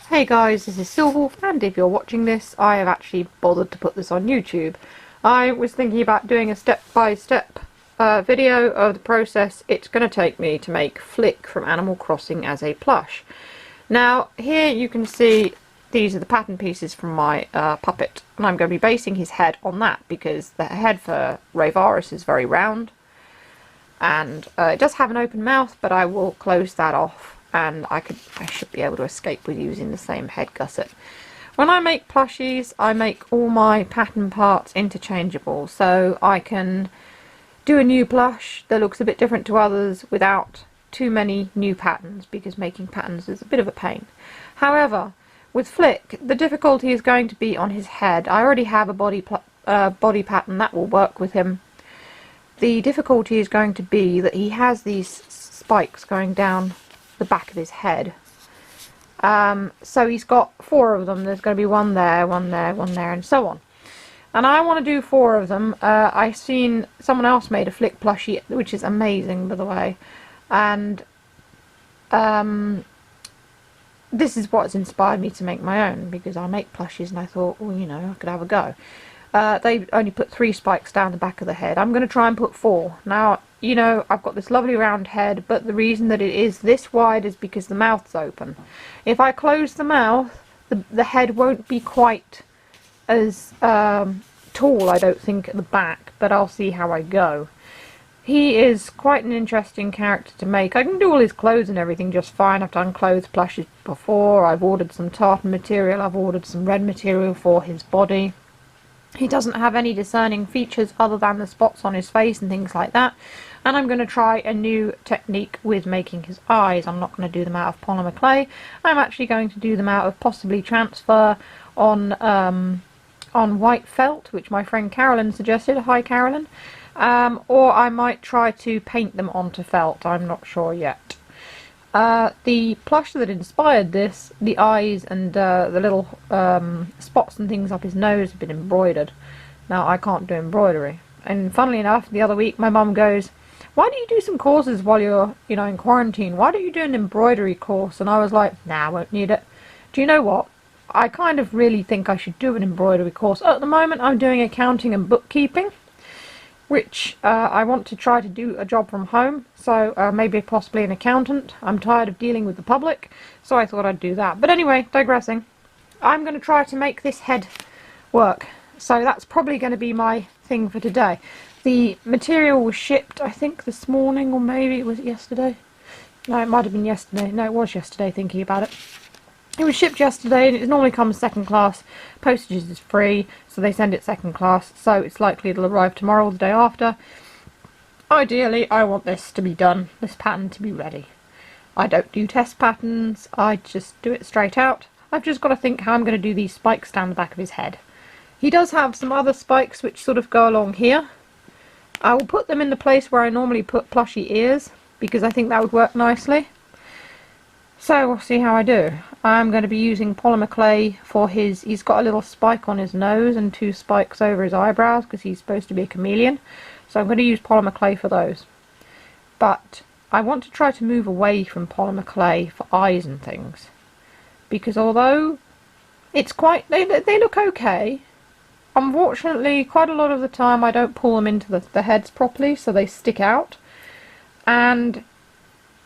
Hey guys, this is Silverwolf, and if you're watching this, I have actually bothered to put this on YouTube. I was thinking about doing a step-by-step video of the process it's going to take me to make Flick from Animal Crossing as a plush. Now, here you can see these are the pattern pieces from my puppet, and I'm going to be basing his head on that because the head for Rayvarus is very round, and it does have an open mouth, but I will close that off. And I should be able to escape with using the same head gusset. When I make plushies, I make all my pattern parts interchangeable, so I can do a new plush that looks a bit different to others without too many new patterns, because making patterns is a bit of a pain. However, with Flick, the difficulty is going to be on his head. I already have a body pattern that will work with him. The difficulty is going to be that he has these spikes going down the back of his head. So he's got 4 of them. There's going to be one there, one there, one there, and so on. And I want to do 4 of them. I've seen someone else made a Flick plushie, which is amazing, by the way. And this is what's inspired me to make my own, because I make plushies and I thought, well, you know, I could have a go. They only put 3 spikes down the back of the head. I'm going to try and put 4. Now, you know, I've got this lovely round head, but the reason that it is this wide is because the mouth's open. If I close the mouth, the head won't be quite as tall, I don't think, at the back, but I'll see how I go. He is quite an interesting character to make. I can do all his clothes and everything just fine. I've done clothes plushes before. I've ordered some tartan material. I've ordered some red material for his body. He doesn't have any discerning features other than the spots on his face and things like that. And I'm going to try a new technique with making his eyes. I'm not going to do them out of polymer clay. I'm actually going to do them out of possibly transfer on white felt, which my friend Carolyn suggested. Hi Carolyn. Or I might try to paint them onto felt. I'm not sure yet. The plush that inspired this, the eyes and the little spots and things up his nose have been embroidered. Now, I can't do embroidery. And funnily enough, the other week my mum goes, why don't you do some courses while you're, you know, in quarantine? Why don't you do an embroidery course? And I was like, nah, I won't need it. Do you know what? I kind of really think I should do an embroidery course. At the moment, I'm doing accounting and bookkeeping, which I want to try to do a job from home, so maybe possibly an accountant. I'm tired of dealing with the public, so I thought I'd do that. But anyway, digressing. I'm going to try to make this head work, so that's probably going to be my thing for today. The material was shipped, I think, this morning, or maybe it was yesterday. No, it might have been yesterday. No, it was yesterday, thinking about it. It was shipped yesterday, and it normally comes second class. Postage is free, so they send it second class, so it's likely it'll arrive tomorrow or the day after. Ideally, I want this to be done, this pattern to be ready. I don't do test patterns, I just do it straight out. I've just got to think how I'm going to do these spikes down the back of his head. He does have some other spikes which sort of go along here. I will put them in the place where I normally put plushy ears, because I think that would work nicely. So we'll see how I do. I'm going to be using polymer clay for he's got a little spike on his nose and 2 spikes over his eyebrows because he's supposed to be a chameleon. So I'm going to use polymer clay for those. But I want to try to move away from polymer clay for eyes and things. Because although it's quite, they look okay, unfortunately quite a lot of the time I don't pull them into the heads properly, so they stick out. And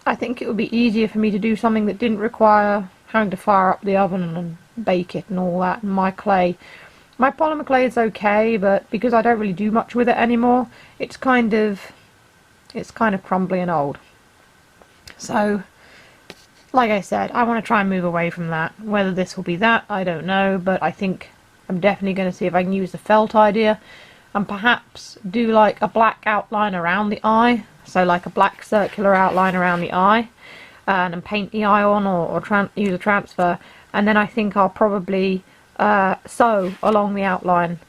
I think it would be easier for me to do something that didn't require having to fire up the oven and bake it and all that. And my polymer clay is okay, but because I don't really do much with it anymore, it's kind of crumbly and old. So, like I said, I want to try and move away from that. Whether this will be that, I don't know, but I think I'm definitely going to see if I can use the felt idea and perhaps do like a black outline around the eye. So like a black circular outline around the eye, and paint the eye on, or use a transfer, and then I think I'll probably sew along the outline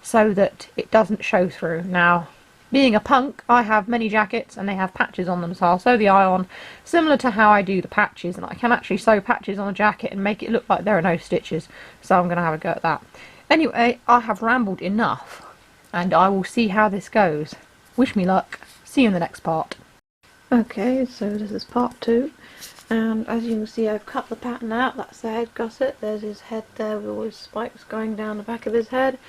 so that it doesn't show through. Now, being a punk, I have many jackets and they have patches on them, so I'll sew the eye on similar to how I do the patches, and I can actually sew patches on a jacket and make it look like there are no stitches, so I'm going to have a go at that. Anyway, I have rambled enough, and I will see how this goes. Wish me luck. See you in the next part. Okay, so this is part 2. And as you can see, I've cut the pattern out. That's the head gusset. There's his head there with all his spikes going down the back of his head.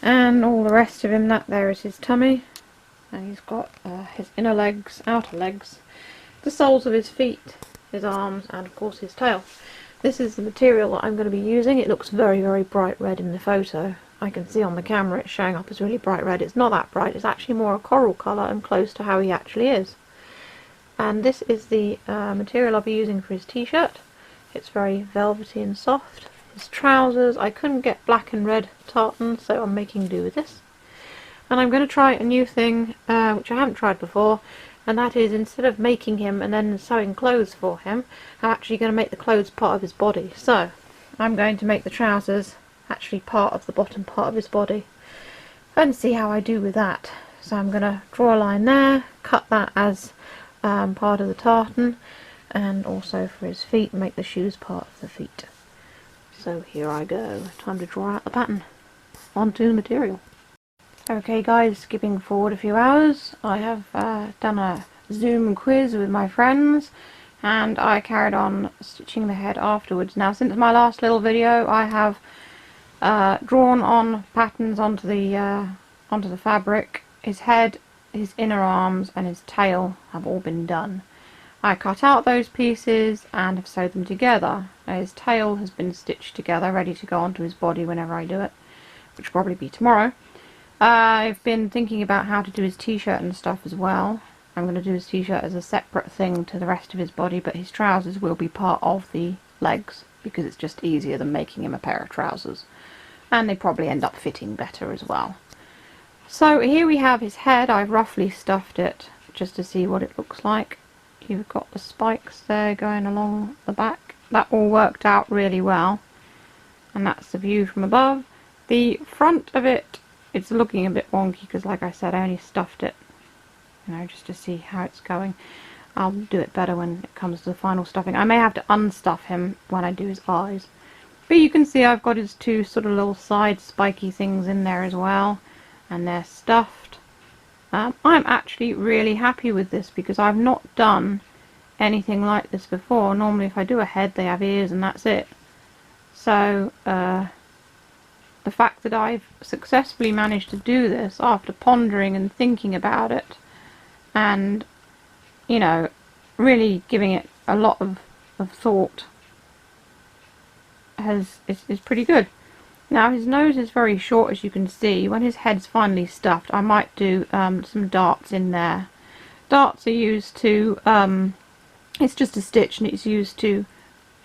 And all the rest of him, that there is his tummy. And he's got his inner legs, outer legs, the soles of his feet, his arms, and of course his tail. This is the material that I'm going to be using. It looks very, very bright red in the photo. I can see on the camera it's showing up as really bright red. It's not that bright. It's actually more a coral colour and close to how he actually is. And this is the material I'll be using for his t-shirt. It's very velvety and soft. His trousers, I couldn't get black and red tartan, so I'm making do with this. And I'm going to try a new thing, which I haven't tried before, and that is, instead of making him and then sewing clothes for him, I'm actually going to make the clothes part of his body. So, I'm going to make the trousers actually part of the bottom part of his body, and see how I do with that. So I'm going to draw a line there, cut that as part of the tartan, and also for his feet make the shoes part of the feet. So here I go, time to draw out the pattern onto the material. Okay guys, skipping forward a few hours, I have done a Zoom quiz with my friends, and I carried on stitching the head afterwards. Now, since my last little video, I have drawn on patterns onto the fabric. His head, his inner arms and his tail have all been done. I cut out those pieces and have sewed them together. Now, his tail has been stitched together, ready to go onto his body whenever I do it, which will probably be tomorrow. I've been thinking about how to do his t-shirt and stuff as well. I'm going to do his t-shirt as a separate thing to the rest of his body, but his trousers will be part of the legs because it's just easier than making him a pair of trousers. And they probably end up fitting better as well. So here we have his head. I've roughly stuffed it just to see what it looks like. You've got the spikes there going along the back. That all worked out really well. And that's the view from above. The front of it, it's looking a bit wonky because, like I said, I only stuffed it, you know, just to see how it's going. I'll do it better when it comes to the final stuffing. I may have to unstuff him when I do his eyes. But you can see I've got his two sort of little side spiky things in there as well, and they're stuffed. I'm actually really happy with this because I've not done anything like this before. Normally if I do a head they have ears and that's it. So the fact that I've successfully managed to do this after pondering and thinking about it and, you know, really giving it a lot of thought is pretty good. Now his nose is very short, as you can see. When his head's finally stuffed, I might do some darts in there. Darts are used to, it's just a stitch and it's used to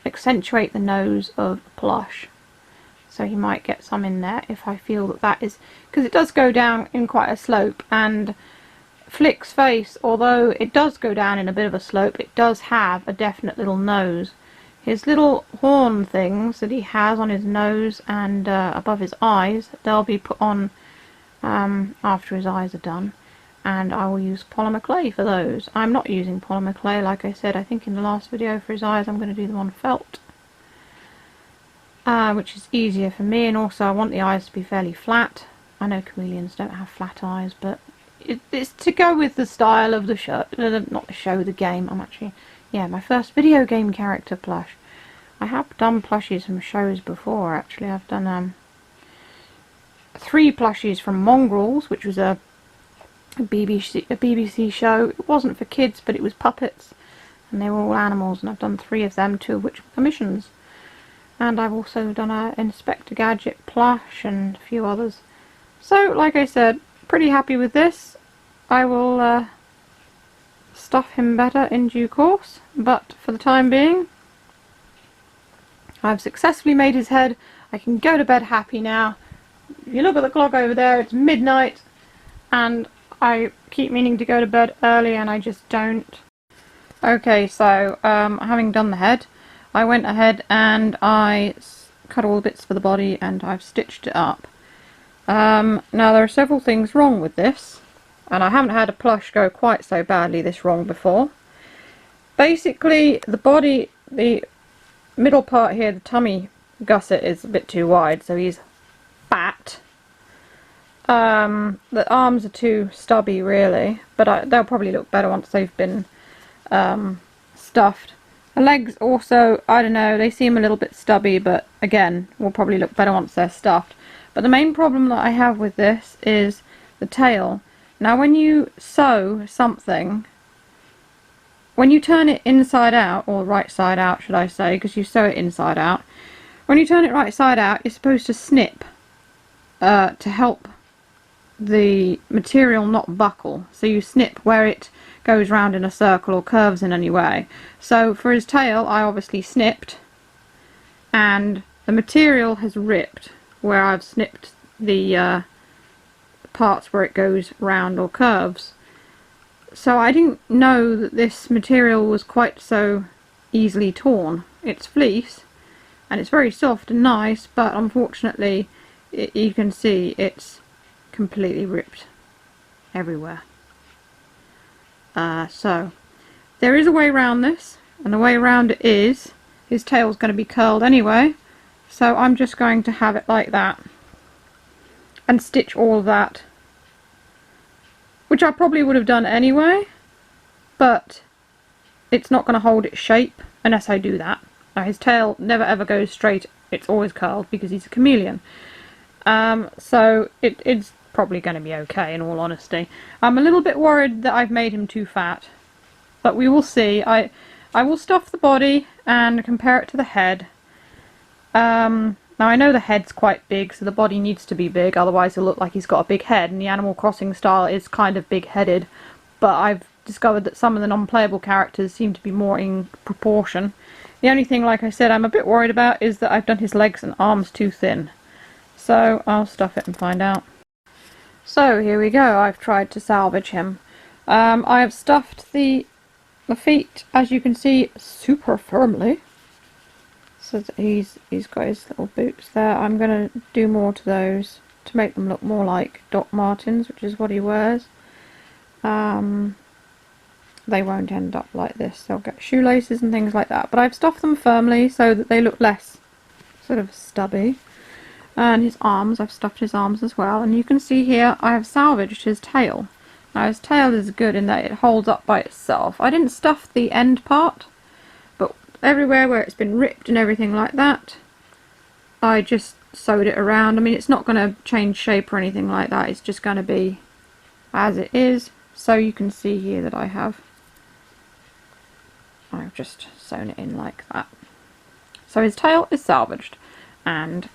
accentuate the nose of Plush. So he might get some in there if I feel that that is, because it does go down in quite a slope, and Flick's face, although it does go down in a bit of a slope, it does have a definite little nose. His little horn things that he has on his nose and above his eyes, they'll be put on after his eyes are done, and I will use polymer clay for those. I'm not using polymer clay, like I said, I think in the last video for his eyes I'm going to do them on felt. Which is easier for me, and also I want the eyes to be fairly flat. I know chameleons don't have flat eyes, but it's to go with the style of the show, not the show, the game. I'm actually, yeah, my first video game character plush. I have done plushies from shows before, actually. I've done 3 plushies from Mongrels, which was a BBC show. It wasn't for kids, but it was puppets, and they were all animals, and I've done 3 of them, 2 of which were commissions. And I've also done a Inspector Gadget plush and a few others. So, like I said, pretty happy with this. I will stuff him better in due course, but for the time being, I've successfully made his head. I can go to bed happy now. If you look at the clock over there, it's midnight, and I keep meaning to go to bed early and I just don't. Okay, so having done the head, I went ahead and I cut all the bits for the body and I've stitched it up. Now there are several things wrong with this, and I haven't had a plush go quite so badly this wrong before. Basically the body, the middle part here, the tummy gusset is a bit too wide, so he's fat. The arms are too stubby really, but they'll probably look better once they've been stuffed. The legs also, I don't know, they seem a little bit stubby, but again, will probably look better once they're stuffed. But the main problem that I have with this is the tail. Now when you sew something, when you turn it inside out, or right side out should I say, because you sew it inside out, when you turn it right side out, you're supposed to snip to help the material not buckle. So you snip where it goes round in a circle or curves in any way. So for his tail I obviously snipped, and the material has ripped where I've snipped the parts where it goes round or curves. So I didn't know that this material was quite so easily torn. It's fleece and it's very soft and nice, but unfortunately you can see it's completely ripped everywhere. So there is a way around this, and the way around it is his tail's going to be curled anyway, so I'm just going to have it like that and stitch all of that, which I probably would have done anyway, but it's not going to hold its shape unless I do that. Now his tail never ever goes straight, it's always curled because he's a chameleon. So it's probably going to be okay, in all honesty. I'm a little bit worried that I've made him too fat, but we will see. I will stuff the body and compare it to the head. Now I know the head's quite big, so the body needs to be big, otherwise he'll look like he's got a big head, and the Animal Crossing style is kind of big-headed, but I've discovered that some of the non-playable characters seem to be more in proportion. The only thing, like I said, I'm a bit worried about is that I've done his legs and arms too thin. So I'll stuff it and find out. So here we go, I've tried to salvage him. I have stuffed the feet, as you can see, super firmly. So that he's got his little boots there. I'm going to do more to those to make them look more like Doc Martens, which is what he wears. They won't end up like this. They'll get shoelaces and things like that. But I've stuffed them firmly so that they look less sort of stubby. And his arms, I've stuffed his arms as well. And you can see here I have salvaged his tail. Now his tail is good in that it holds up by itself. I didn't stuff the end part, but everywhere where it's been ripped and everything like that, I just sewed it around. I mean, it's not going to change shape or anything like that. It's just going to be as it is. So you can see here that I've just sewn it in like that. So his tail is salvaged, and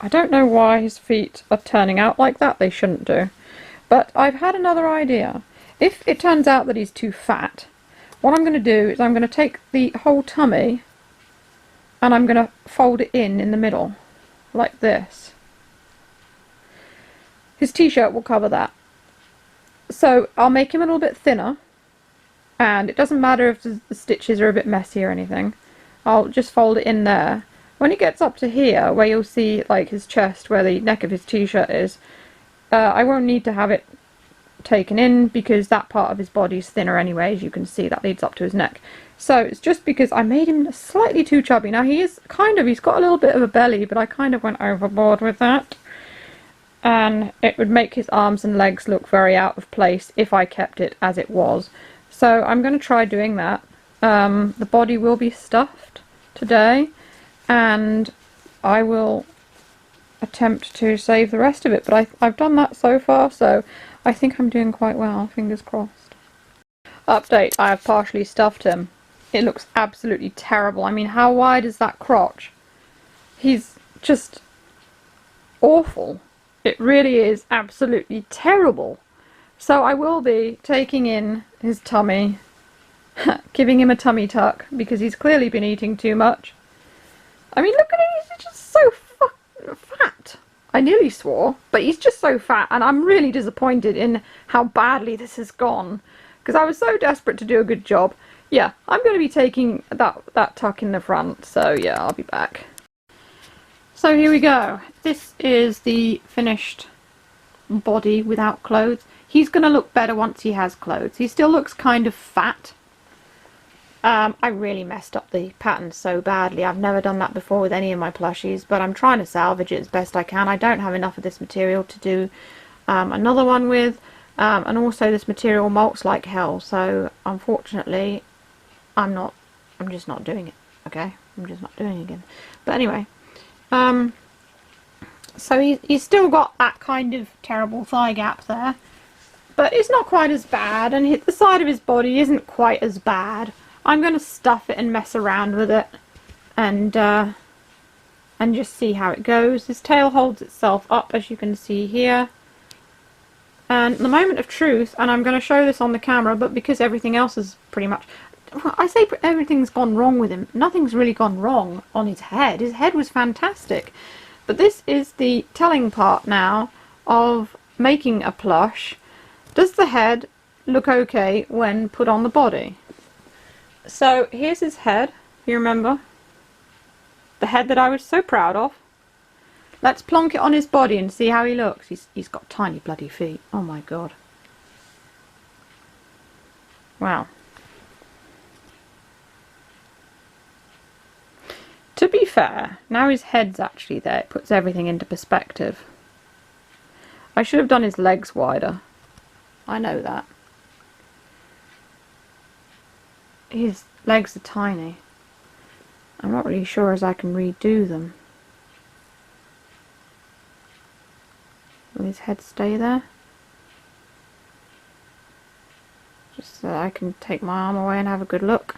I don't know why his feet are turning out like that. They shouldn't do. But I've had another idea. If it turns out that he's too fat, what I'm going to do is I'm going to take the whole tummy and I'm going to fold it in the middle, like this. His t-shirt will cover that. So I'll make him a little bit thinner, and it doesn't matter if the stitches are a bit messy or anything. I'll just fold it in there. When it gets up to here, where you'll see like his chest, where the neck of his t-shirt is, I won't need to have it taken in because that part of his body is thinner anyway. As you can see, that leads up to his neck. So it's just because I made him slightly too chubby. Now he's got a little bit of a belly, but I kind of went overboard with that. And it would make his arms and legs look very out of place if I kept it as it was. So I'm going to try doing that. The body will be stuffed today, and I will attempt to save the rest of it, but I've done that so far, so I think I'm doing quite well, fingers crossed. Update, I have partially stuffed him. It looks absolutely terrible. I mean, how wide is that crotch? He's just awful. It really is absolutely terrible. So I will be taking in his tummy, giving him a tummy tuck, because he's clearly been eating too much. I mean, look at him, he's just so fat. I nearly swore, but he's just so fat, and I'm really disappointed in how badly this has gone, because I was so desperate to do a good job. Yeah, I'm going to be taking that tuck in the front, so yeah, I'll be back. So here we go. This is the finished body without clothes. He's going to look better once he has clothes. He still looks kind of fat. I really messed up the pattern so badly. I've never done that before with any of my plushies, but I'm trying to salvage it as best I can. I don't have enough of this material to do another one with, and also this material molts like hell, so unfortunately I'm just not doing it, okay? I'm just not doing it again. But anyway, so he's still got that kind of terrible thigh gap there, but it's not quite as bad, and the side of his body isn't quite as bad. I'm going to stuff it and mess around with it, and just see how it goes. His tail holds itself up, as you can see here. And the moment of truth, and I'm going to show this on the camera, but because everything else is pretty much... I say everything's gone wrong with him. Nothing's really gone wrong on his head. His head was fantastic. But this is the telling part now of making a plush. Does the head look okay when put on the body? So here's his head, you remember? The head that I was so proud of. Let's plonk it on his body and see how he looks. He's got tiny bloody feet. Oh my god. Wow. To be fair, now his head's actually there, it puts everything into perspective. I should have done his legs wider. I know that. His legs are tiny. I'm not really sure as I can redo them. Will his head stay there? Just so I can take my arm away and have a good look.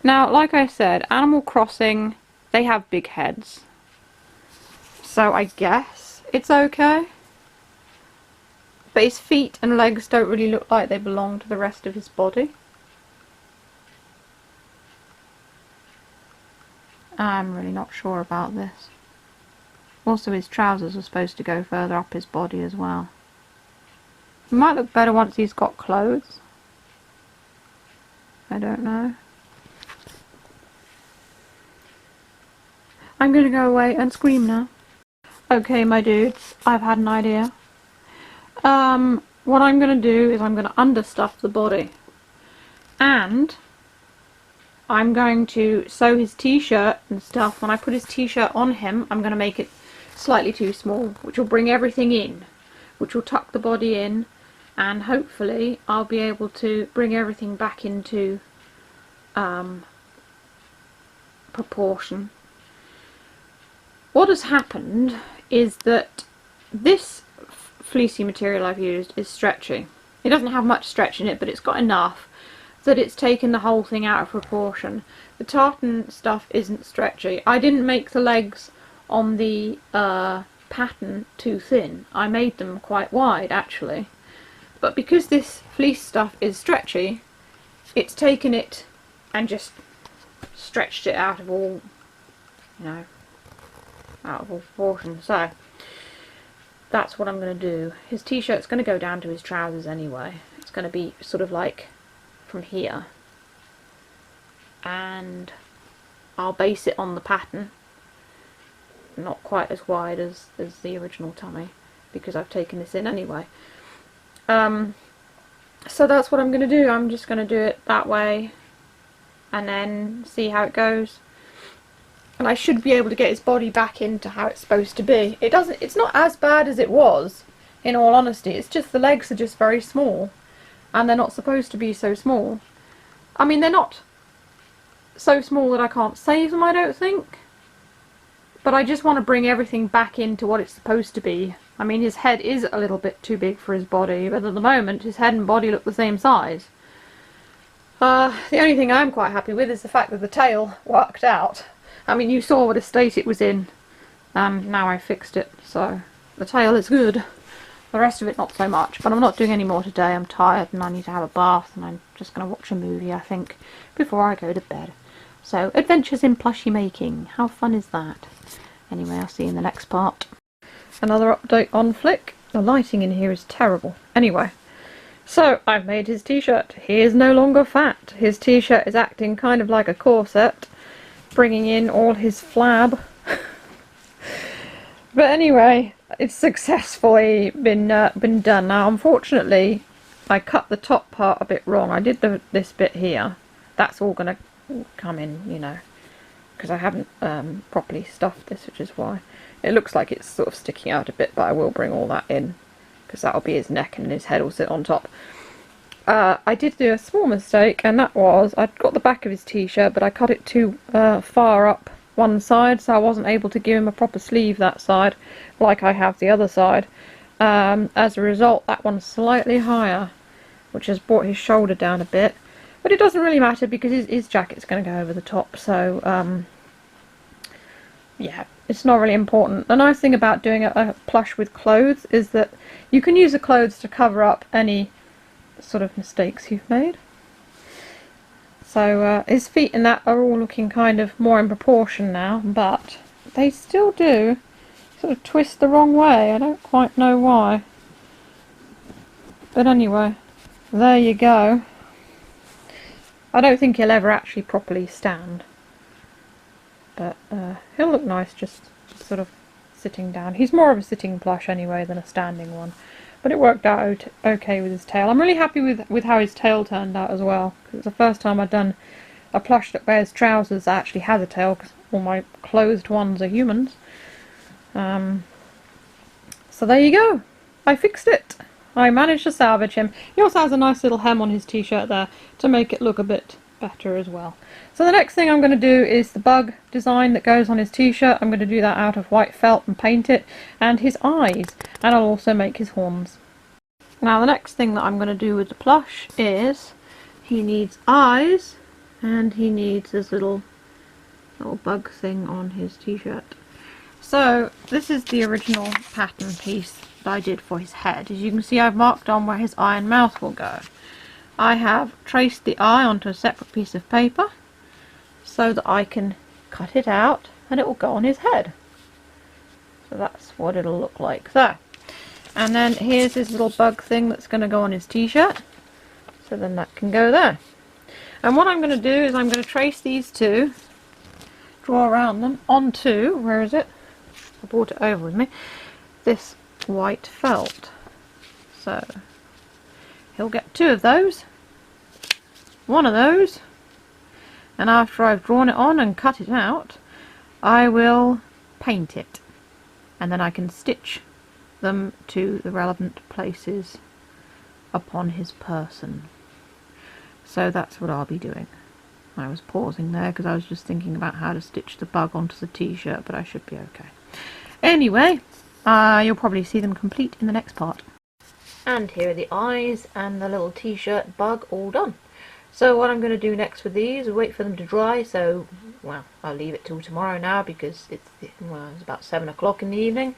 Now, like I said, Animal Crossing, they have big heads. So I guess it's okay. But his feet and legs don't really look like they belong to the rest of his body. I'm really not sure about this. Also, his trousers are supposed to go further up his body as well. He might look better once he's got clothes. I don't know. I'm going to go away and scream now. Okay, my dudes, I've had an idea. What I'm going to do is I'm going to understuff the body. And I'm going to sew his t-shirt and stuff. When I put his t-shirt on him, I'm going to make it slightly too small, which will bring everything in, which will tuck the body in, and hopefully I'll be able to bring everything back into proportion. What has happened is that this fleecy material I've used is stretchy. It doesn't have much stretch in it, but it's got enough that it's taken the whole thing out of proportion. The tartan stuff isn't stretchy. I didn't make the legs on the pattern too thin. I made them quite wide actually. But because this fleece stuff is stretchy, it's taken it and just stretched it out of all, you know, out of all proportion. So that's what I'm going to do. His t-shirt's going to go down to his trousers anyway. It's going to be sort of like from here, and I'll base it on the pattern, not quite as wide as the original tummy, because I've taken this in anyway. So that's what I'm going to do. I'm just going to do it that way and then see how it goes. And I should be able to get his body back into how it's supposed to be. It's not as bad as it was, in all honesty. It's just the legs are just very small, and they're not supposed to be so small. I mean, they're not so small that I can't save them, I don't think. But I just want to bring everything back into what it's supposed to be. I mean, his head is a little bit too big for his body, but at the moment his head and body look the same size. The only thing I'm quite happy with is the fact that the tail worked out. I mean, you saw what a state it was in, and now I fixed it, so the tail is good. The rest of it not so much, but I'm not doing any more today. I'm tired and I need to have a bath, and I'm just going to watch a movie, I think, before I go to bed. So, adventures in plushie making. How fun is that? Anyway, I'll see you in the next part. Another update on Flick. The lighting in here is terrible. Anyway, so I've made his t-shirt. He is no longer fat. His t-shirt is acting kind of like a corset, bringing in all his flab. But anyway, it's successfully been done. Now, unfortunately, I cut the top part a bit wrong. I did this bit here. That's all going to come in, you know, because I haven't properly stuffed this, which is why. It looks like it's sort of sticking out a bit, but I will bring all that in, because that'll be his neck and his head will sit on top. I did do a small mistake, and that was I'd got the back of his t-shirt, but I cut it too far up one side, so I wasn't able to give him a proper sleeve that side, like I have the other side. As a result, that one's slightly higher, which has brought his shoulder down a bit. But it doesn't really matter because his jacket's going to go over the top, so yeah, it's not really important. The nice thing about doing a plush with clothes is that you can use the clothes to cover up any sort of mistakes you've made. So his feet and that are all looking kind of more in proportion now, but they still do sort of twist the wrong way. I don't quite know why. But anyway, there you go. I don't think he'll ever actually properly stand. But he'll look nice just sort of sitting down. He's more of a sitting plush anyway than a standing one. But it worked out okay with his tail. I'm really happy with how his tail turned out as well. Cause it's the first time I've done a plush that wears trousers that actually has a tail, because all my clothed ones are humans. So there you go. I fixed it. I managed to salvage him. He also has a nice little hem on his t-shirt there to make it look a bit better as well. So the next thing I'm going to do is the bug design that goes on his t-shirt. I'm going to do that out of white felt and paint it, and his eyes, and I'll also make his horns. Now the next thing that I'm going to do with the plush is he needs eyes, and he needs this little bug thing on his t-shirt. So this is the original pattern piece that I did for his head. As you can see, I've marked on where his eye and mouth will go. I have traced the eye onto a separate piece of paper so that I can cut it out and it will go on his head. So that's what it'll look like there. And then here's this little bug thing that's going to go on his t-shirt. So then that can go there. And what I'm going to do is I'm going to trace these two, draw around them onto, where is it? I brought it over with me, this white felt. So he'll get two of those, one of those, and after I've drawn it on and cut it out, I will paint it, and then I can stitch them to the relevant places upon his person. So that's what I'll be doing. I was pausing there because I was just thinking about how to stitch the bug onto the t-shirt, but I should be okay. Anyway, you'll probably see them complete in the next part. And here are the eyes and the little t-shirt bug all done. So what I'm going to do next with these is wait for them to dry. So, well, I'll leave it till tomorrow now because it's about 7 o'clock in the evening.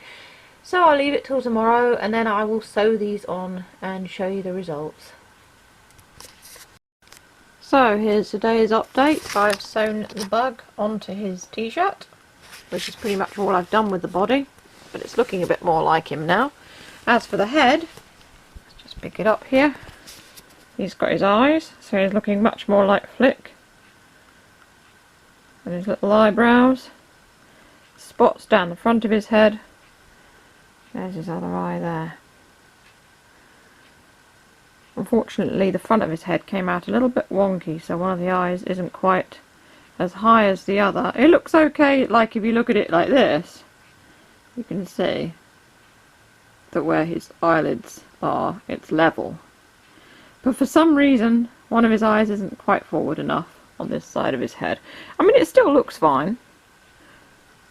So I'll leave it till tomorrow, and then I will sew these on and show you the results. So here's today's update. I've sewn the bug onto his t-shirt, which is pretty much all I've done with the body, but it's looking a bit more like him now. As for the head, let's just pick it up here. He's got his eyes, so he's looking much more like Flick. And his little eyebrows, spots down the front of his head. There's his other eye there. Unfortunately, the front of his head came out a little bit wonky, so one of the eyes isn't quite as high as the other. It looks okay, like if you look at it like this, you can see that where his eyelids are, it's level. But for some reason, one of his eyes isn't quite forward enough on this side of his head. I mean, it still looks fine.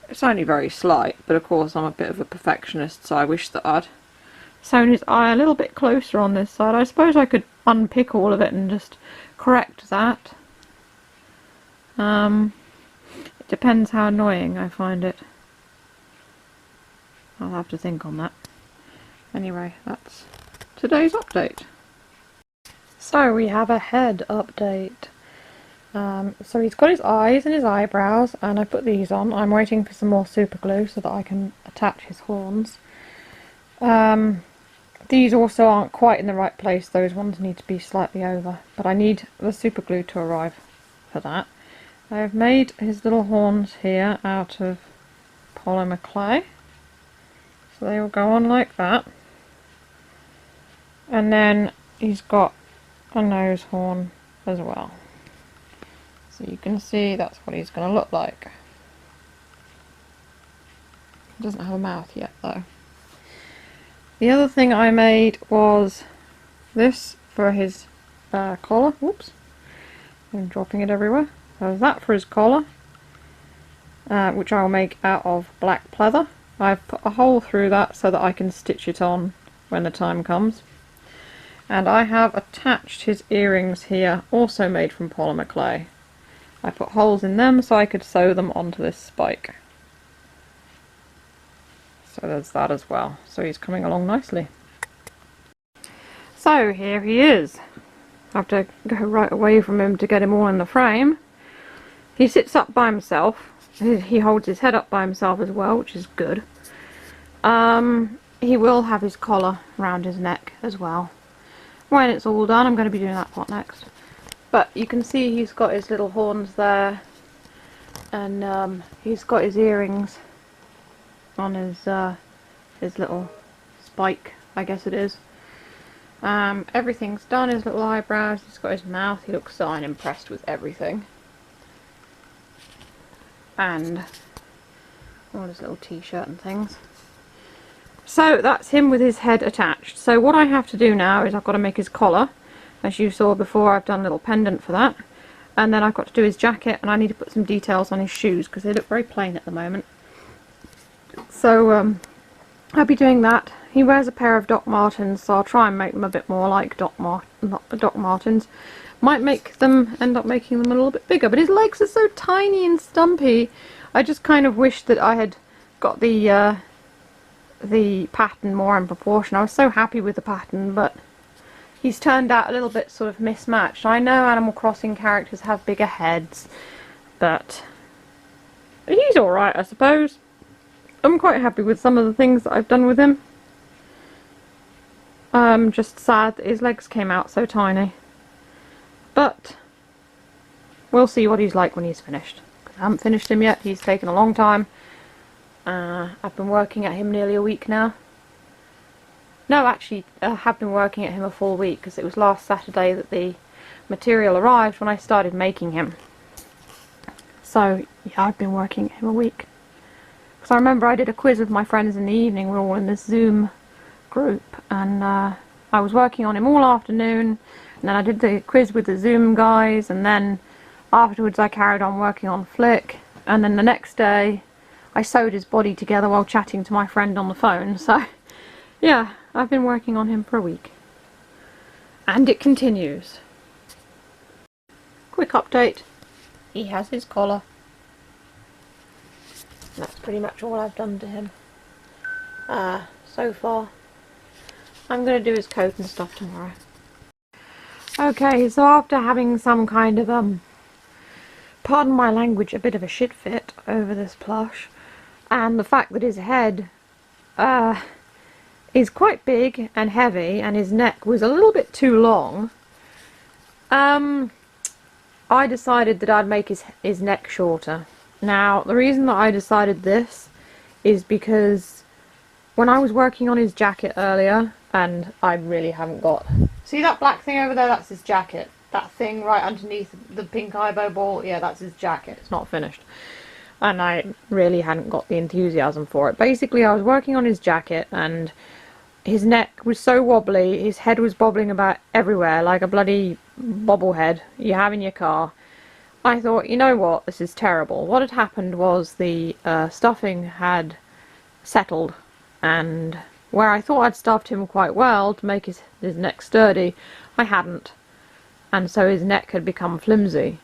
It's only very slight, but of course I'm a bit of a perfectionist, so I wish that I'd sewn his eye a little bit closer on this side. I suppose I could unpick all of it and just correct that. It depends how annoying I find it. I'll have to think on that. Anyway, that's today's update. So we have a head update. So he's got his eyes and his eyebrows, and I put these on. I'm waiting for some more super glue so that I can attach his horns. These also aren't quite in the right place. Those ones need to be slightly over, but I need the super glue to arrive for that. I've made his little horns here out of polymer clay, so they will go on like that. And then he's got a nose horn as well. So you can see that's what he's going to look like. He doesn't have a mouth yet though. The other thing I made was this for his collar. Whoops, I'm dropping it everywhere. So that for his collar, which I will make out of black pleather. I've put a hole through that so that I can stitch it on when the time comes. And I have attached his earrings here, also made from polymer clay. I put holes in them so I could sew them onto this spike. So there's that as well. So he's coming along nicely. So here he is. I have to go right away from him to get him all in the frame. He sits up by himself. He holds his head up by himself as well, which is good. He will have his collar around his neck as well. When it's all done, I'm going to be doing that part next. But you can see he's got his little horns there, and he's got his earrings on his little spike, I guess it is. Everything's done, his little eyebrows, he's got his mouth, he looks so unimpressed with everything. And all his little t-shirt and things. So that's him with his head attached. So what I have to do now is I've got to make his collar. As you saw before, I've done a little pendant for that. And then I've got to do his jacket, and I need to put some details on his shoes because they look very plain at the moment. So I'll be doing that. He wears a pair of Doc Martens, so I'll try and make them a bit more like Doc Martens. Might end up making them a little bit bigger, but his legs are so tiny and stumpy. I just kind of wish that I had got the pattern more in proportion. I was so happy with the pattern, but he's turned out a little bit sort of mismatched. I know Animal Crossing characters have bigger heads, but he's alright, I suppose. I'm quite happy with some of the things that I've done with him. I'm just sad that his legs came out so tiny. But we'll see what he's like when he's finished. I haven't finished him yet. He's taken a long time. I've been working at him nearly a week now. No, actually, I have been working at him a full week because it was last Saturday that the material arrived when I started making him. So, yeah, I've been working at him a week. Because I remember I did a quiz with my friends in the evening. We were all in this Zoom group, and I was working on him all afternoon. And then I did the quiz with the Zoom guys, and then afterwards I carried on working on Flick. And then the next day I sewed his body together while chatting to my friend on the phone. So, yeah, I've been working on him for a week. And it continues. Quick update. He has his collar. That's pretty much all I've done to him so far. I'm going to do his coat and stuff tomorrow. Okay, so after having some kind of, pardon my language, a bit of a shit fit over this plush, and the fact that his head is quite big and heavy, and his neck was a little bit too long, I decided that I'd make his neck shorter. Now, the reason that I decided this is because when I was working on his jacket earlier, and I really haven't got... See that black thing over there? That's his jacket. That thing right underneath the pink eyebow ball? Yeah, that's his jacket. It's not finished. And I really hadn't got the enthusiasm for it. Basically, I was working on his jacket, and his neck was so wobbly, his head was bobbling about everywhere, like a bloody bobblehead you have in your car. I thought, you know what, this is terrible. What had happened was the stuffing had settled, and where I thought I'd stuffed him quite well to make his neck sturdy, I hadn't. And so his neck had become flimsy.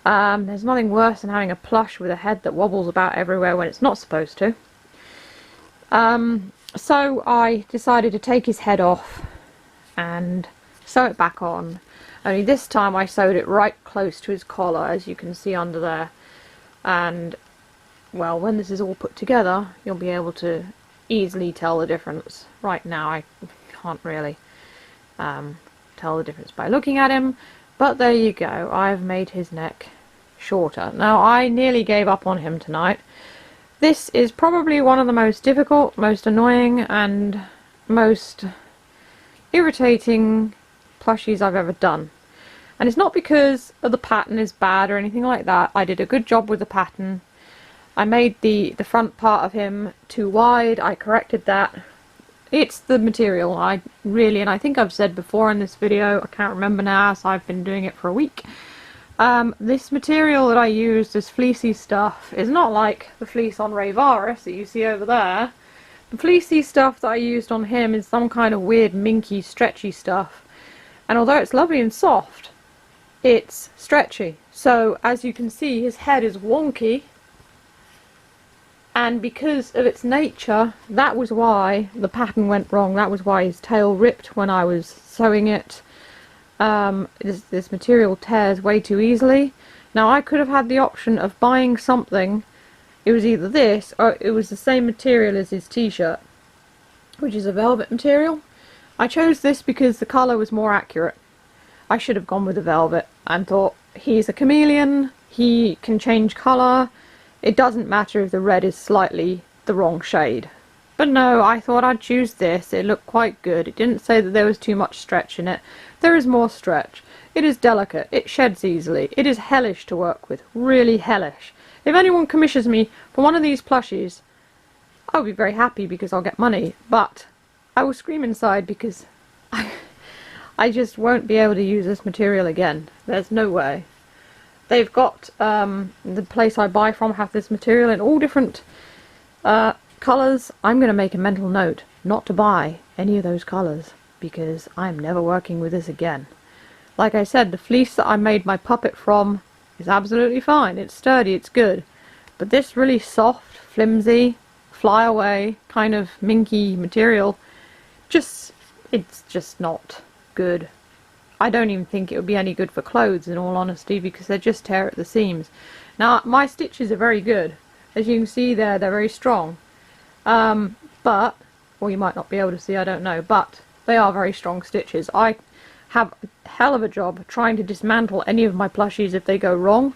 There's nothing worse than having a plush with a head that wobbles about everywhere when it's not supposed to. So I decided to take his head off and sew it back on. Only this time I sewed it right close to his collar, as you can see under there. And, well, when this is all put together, you'll be able to easily tell the difference. Right now I can't really tell the difference by looking at him, but there you go. I've made his neck shorter. Now, I nearly gave up on him tonight. This is probably one of the most difficult, most annoying, and most irritating plushies I've ever done. And it's not because the pattern is bad or anything like that. I did a good job with the pattern. I made the front part of him too wide. I corrected that. it's the material. I really, and I think I've said before in this video, I can't remember now, so I've been doing it for a week. This material that I used, this fleecy stuff, is not like the fleece on Ray Varus that you see over there. The fleecy stuff that I used on him is some kind of weird minky stretchy stuff, and although it's lovely and soft, it's stretchy. So as you can see, his head is wonky, and because of its nature, that was why the pattern went wrong. That was why his tail ripped when I was sewing it. This material tears way too easily. Now I could have had the option of buying something. It was either this or it was the same material as his t-shirt, which is a velvet material. I chose this because the colour was more accurate. I should have gone with the velvet and thought, he's a chameleon, he can change colour, it doesn't matter if the red is slightly the wrong shade. But no, I thought I'd choose this. It looked quite good. It didn't say that there was too much stretch in it. There is more stretch. It is delicate. It sheds easily. It is hellish to work with. Really hellish. If anyone commissions me for one of these plushies, I'll be very happy because I'll get money. But I will scream inside because I just won't be able to use this material again. There's no way. They've got, the place I buy from have this material in all different colours. I'm going to make a mental note not to buy any of those colours because I'm never working with this again. Like I said, the fleece that I made my puppet from is absolutely fine. It's sturdy, it's good. But this really soft, flimsy, fly away kind of minky material, it's just not good. I don't even think it would be any good for clothes in all honesty because they just tear at the seams. Now my stitches are very good. As you can see there, they're very strong. But, well, you might not be able to see, I don't know, but they are very strong stitches. I have a hell of a job trying to dismantle any of my plushies if they go wrong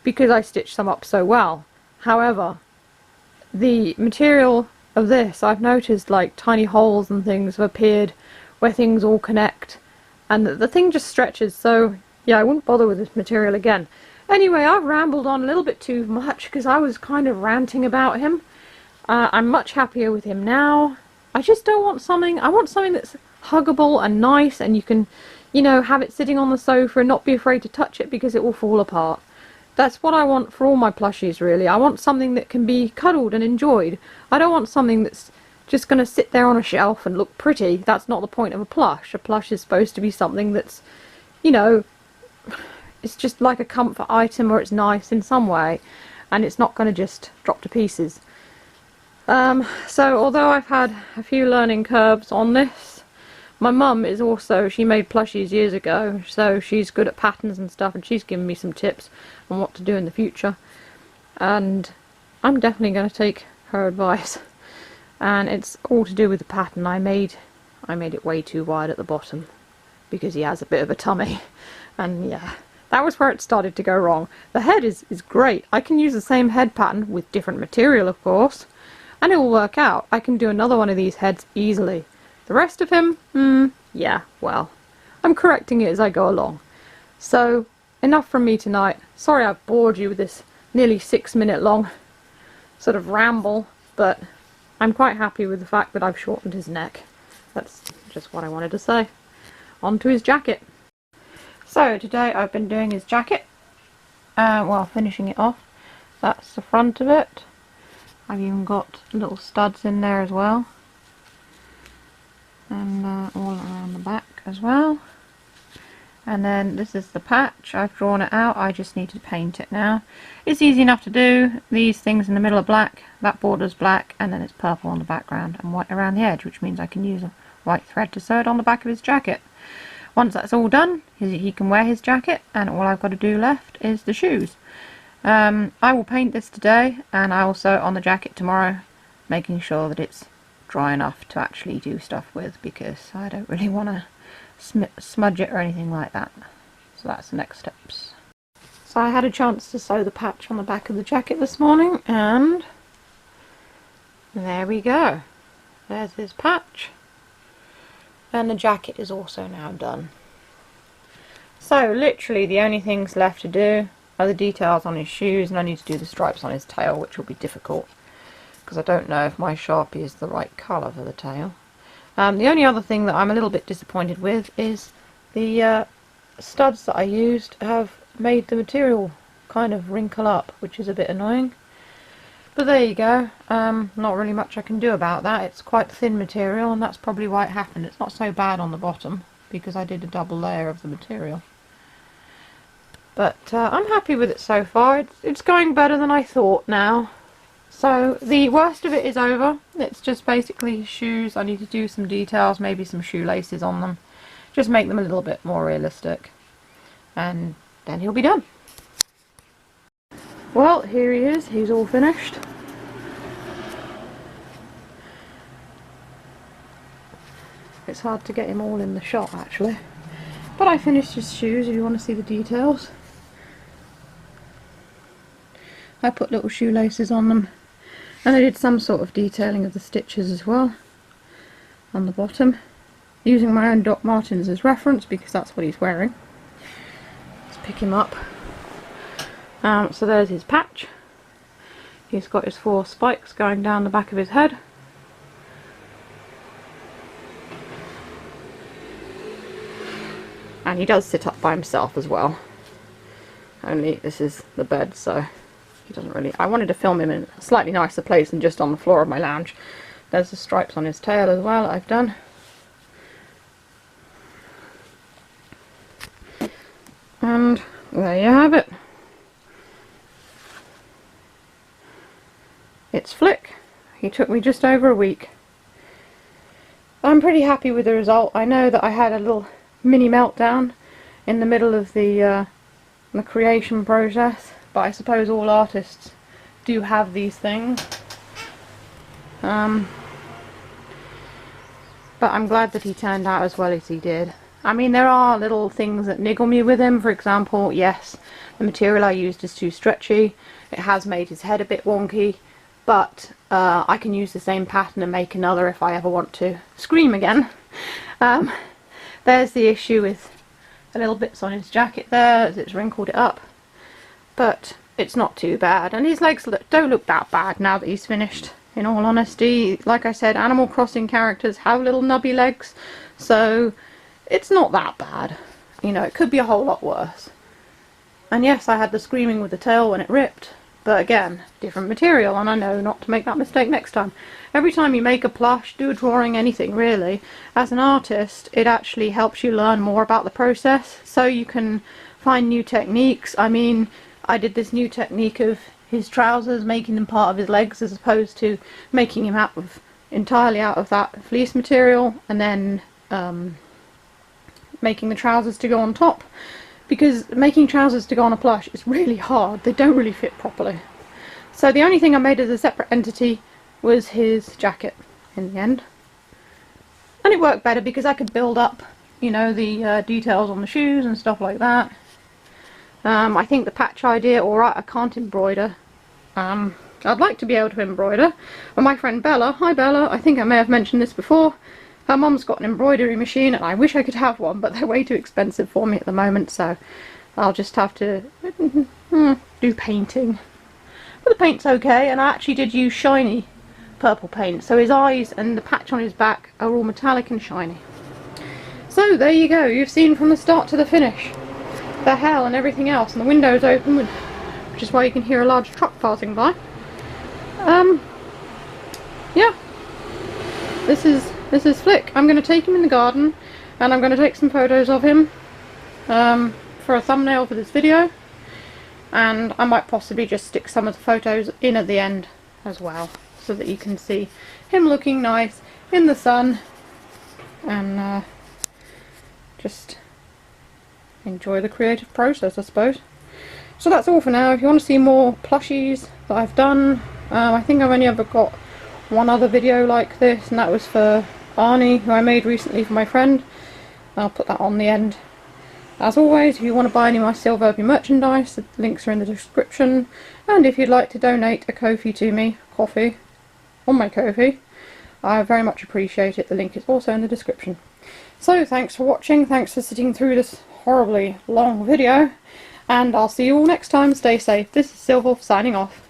because I stitch them up so well. However, the material of this, I've noticed like tiny holes and things have appeared where things all connect. And the thing just stretches, so yeah, I wouldn't bother with this material again. Anyway, I've rambled on a little bit too much because I was kind of ranting about him. I'm much happier with him now. I just don't want something, I want something that's huggable and nice and you can, you know, have it sitting on the sofa and not be afraid to touch it because it will fall apart. That's what I want for all my plushies really. I want something that can be cuddled and enjoyed. I don't want something that's just going to sit there on a shelf and look pretty. That's not the point of a plush. A plush is supposed to be something that's, you know, it's just like a comfort item or it's nice in some way and it's not going to just drop to pieces. So although I've had a few learning curves on this, my mum is also, she made plushies years ago, so she's good at patterns and stuff and she's given me some tips on what to do in the future and I'm definitely going to take her advice. And it's all to do with the pattern. I made it way too wide at the bottom because he has a bit of a tummy and yeah, that was where it started to go wrong. The head is great. I can use the same head pattern with different material of course and it will work out. I can do another one of these heads easily. The rest of him, yeah, well, I'm correcting it as I go along. So enough from me tonight. Sorry I've bored you with this nearly 6-minute long sort of ramble, but I'm quite happy with the fact that I've shortened his neck. That's just what I wanted to say. On to his jacket. So today I've been doing his jacket, well, finishing it off. That's the front of it. I've even got little studs in there as well. And all around the back as well. And then this is the patch. I've drawn it out. I just need to paint it now. It's easy enough to do. These things in the middle are black, that border's black, and then it's purple on the background and white around the edge, which means I can use a white thread to sew it on the back of his jacket. Once that's all done, he can wear his jacket, and all I've got to do left is the shoes. I will paint this today, and I will sew it on the jacket tomorrow, making sure that it's dry enough to actually do stuff with, because I don't really want to smudge it or anything like that. So that's the next steps. So I had a chance to sew the patch on the back of the jacket this morning and there we go. There's his patch and the jacket is also now done. So literally the only things left to do are the details on his shoes, and I need to do the stripes on his tail, which will be difficult because I don't know if my Sharpie is the right colour for the tail. The only other thing that I'm a little bit disappointed with is the studs that I used have made the material kind of wrinkle up, which is a bit annoying. But there you go. Not really much I can do about that. It's quite thin material, and that's probably why it happened. It's not so bad on the bottom because I did a double layer of the material. But I'm happy with it so far. It's going better than I thought now. So the worst of it is over. It's just basically his shoes. I need to do some details, maybe some shoelaces on them. Just make them a little bit more realistic. And then he'll be done. Well, here he is. He's all finished. It's hard to get him all in the shot actually. But I finished his shoes if you want to see the details. I put little shoelaces on them. And I did some sort of detailing of the stitches as well on the bottom, using my own Doc Martens as reference because that's what he's wearing. Let's pick him up. So there's his patch. He's got his 4 spikes going down the back of his head. And he does sit up by himself as well. Only this is the bed, so he doesn't really... I wanted to film him in a slightly nicer place than just on the floor of my lounge. There's the stripes on his tail as well I've done. And there you have it. It's Flick. He took me just over a week. I'm pretty happy with the result. I know that I had a little mini meltdown in the middle of the creation process, but I suppose all artists do have these things. But I'm glad that he turned out as well as he did. I mean, there are little things that niggle me with him. For example, yes, the material I used is too stretchy. It has made his head a bit wonky, but I can use the same pattern and make another if I ever want to scream again. There's the issue with the little bits on his jacket there, as it's wrinkled it up. But it's not too bad, and his legs don't look that bad now that he's finished, in all honesty. Like I said, Animal Crossing characters have little nubby legs, so it's not that bad. You know, it could be a whole lot worse. And yes, I had the screaming with the tail when it ripped, but again, different material, and I know not to make that mistake next time. Every time you make a plush, do a drawing, anything really, as an artist, it actually helps you learn more about the process, so you can find new techniques. I mean, I did this new technique of his trousers, making them part of his legs as opposed to making him entirely out of that fleece material, and then making the trousers to go on top. Because making trousers to go on a plush is really hard. They don't really fit properly. So the only thing I made as a separate entity was his jacket in the end. And it worked better because I could build up, you know, the details on the shoes and stuff like that. I think the patch idea, alright, I can't embroider. I'd like to be able to embroider. But my friend Bella, hi Bella, I think I may have mentioned this before. Her mum's got an embroidery machine and I wish I could have one, but they're way too expensive for me at the moment, so I'll just have to do painting. But the paint's okay, and I actually did use shiny purple paint, so his eyes and the patch on his back are all metallic and shiny. So there you go, you've seen from the start to the finish the hell and everything else, and the window's open, which is why you can hear a large truck passing by. Yeah, this is Flick. I'm going to take him in the garden, and I'm going to take some photos of him for a thumbnail for this video, and I might possibly just stick some of the photos in at the end as well, so that you can see him looking nice in the sun, and just enjoy the creative process, I suppose. So that's all for now. If you want to see more plushies that I've done, I think I've only ever got one other video like this, and that was for Arnie, who I made recently for my friend. I'll put that on the end. As always, if you want to buy any of my Silver merchandise, the links are in the description, and if you'd like to donate a Ko-fi to me, coffee, on my Ko-fi, I very much appreciate it. The link is also in the description. So thanks for watching, thanks for sitting through this horribly long video, and I'll see you all next time. Stay safe. This is Silver signing off.